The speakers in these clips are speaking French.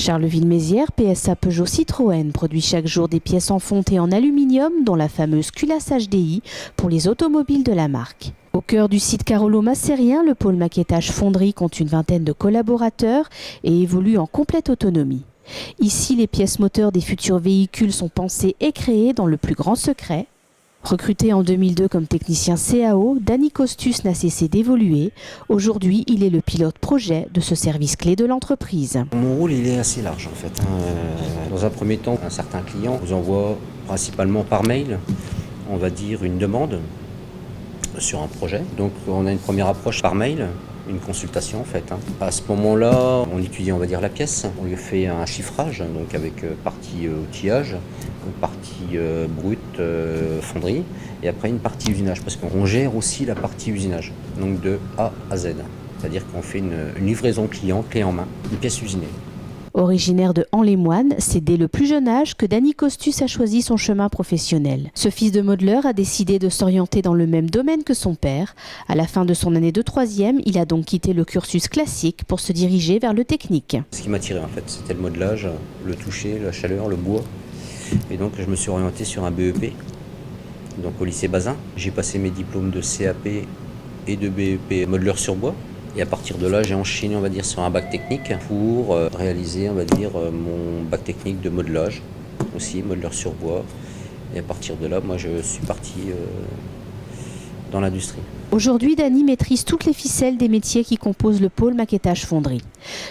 Charleville-Mézières, PSA Peugeot Citroën produit chaque jour des pièces en fonte et en aluminium, dont la fameuse culasse HDI pour les automobiles de la marque. Au cœur du site Carolo-Massérien, le pôle maquettage fonderie compte une vingtaine de collaborateurs et évolue en complète autonomie. Ici, les pièces moteurs des futurs véhicules sont pensées et créées dans le plus grand secret. Recruté en 2002 comme technicien CAO, Dany Costus n'a cessé d'évoluer. Aujourd'hui, il est le pilote projet de ce service clé de l'entreprise. Mon rôle, il est assez large en fait. Dans un premier temps, un certain client vous envoie principalement par mail, on va dire une demande sur un projet. Donc on a une première approche par mail, une consultation en fait. À ce moment-là, on étudie, on va dire, la pièce. On lui fait un chiffrage, donc avec partie outillage, partie brute, fonderie, et après une partie usinage, parce qu'on gère aussi la partie usinage, donc de A à Z. C'est-à-dire qu'on fait une livraison client, clé en main, une pièce usinée. Originaire de An-les-Moines, c'est dès le plus jeune âge que Dany Costus a choisi son chemin professionnel. Ce fils de modeleur a décidé de s'orienter dans le même domaine que son père. À la fin de son année de troisième, il a donc quitté le cursus classique pour se diriger vers le technique. Ce qui m'a attiré en fait, c'était le modelage, le toucher, la chaleur, le bois. Et donc je me suis orienté sur un BEP, donc au lycée Bazin. J'ai passé mes diplômes de CAP et de BEP modeleur sur bois. Et à partir de là, j'ai enchaîné, on va dire, sur un bac technique pour réaliser, on va dire, mon bac technique de modelage, aussi modeleur sur bois. Et à partir de là, moi, je suis parti dans l'industrie. Aujourd'hui, Dany maîtrise toutes les ficelles des métiers qui composent le pôle maquettage fonderie.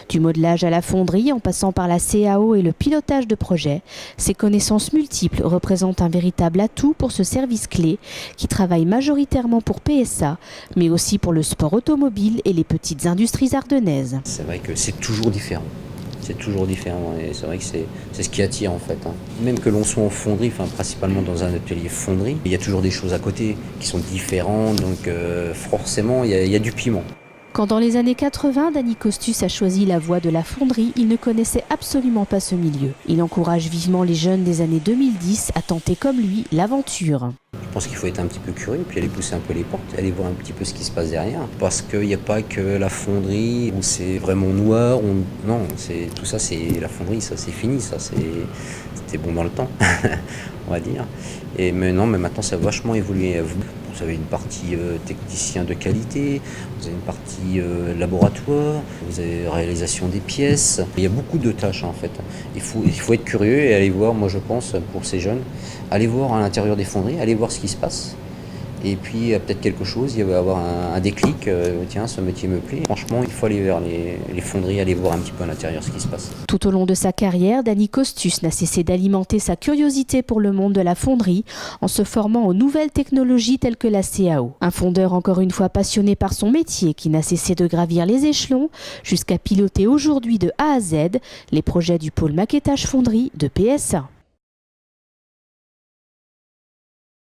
Du modelage à la fonderie, en passant par la CAO et le pilotage de projet, ses connaissances multiples représentent un véritable atout pour ce service clé qui travaille majoritairement pour PSA, mais aussi pour le sport automobile et les petites industries ardennaises. C'est vrai que c'est toujours différent. C'est toujours différent et c'est vrai que c'est ce qui attire en fait. Même que l'on soit en fonderie, enfin principalement dans un atelier fonderie, il y a toujours des choses à côté qui sont différentes, donc forcément il y a du piment. Quand dans les années 80, Dany Costus a choisi la voie de la fonderie, il ne connaissait absolument pas ce milieu. Il encourage vivement les jeunes des années 2010 à tenter comme lui l'aventure. Je pense qu'il faut être un petit peu curieux, puis aller pousser un peu les portes, aller voir un petit peu ce qui se passe derrière. Parce qu'il n'y a pas que la fonderie où c'est vraiment noir. Non, tout ça, c'est la fonderie, ça c'est fini, ça c'était bon dans le temps, on va dire. Mais maintenant ça a vachement évolué. Vous avez une partie technicien de qualité, vous avez une partie laboratoire, vous avez réalisation des pièces. Il y a beaucoup de tâches en fait. Il faut être curieux et aller voir, moi je pense, pour ces jeunes, aller voir à l'intérieur des fonderies, aller voir ce qui se passe. Et puis peut-être quelque chose, il va y avoir un déclic, tiens, ce métier me plaît. Franchement, il faut aller vers les fonderies, aller voir un petit peu à l'intérieur ce qui se passe. Tout au long de sa carrière, Dany Costus n'a cessé d'alimenter sa curiosité pour le monde de la fonderie en se formant aux nouvelles technologies telles que la CAO. Un fondeur encore une fois passionné par son métier qui n'a cessé de gravir les échelons jusqu'à piloter aujourd'hui de A à Z les projets du pôle maquettage fonderie de PSA.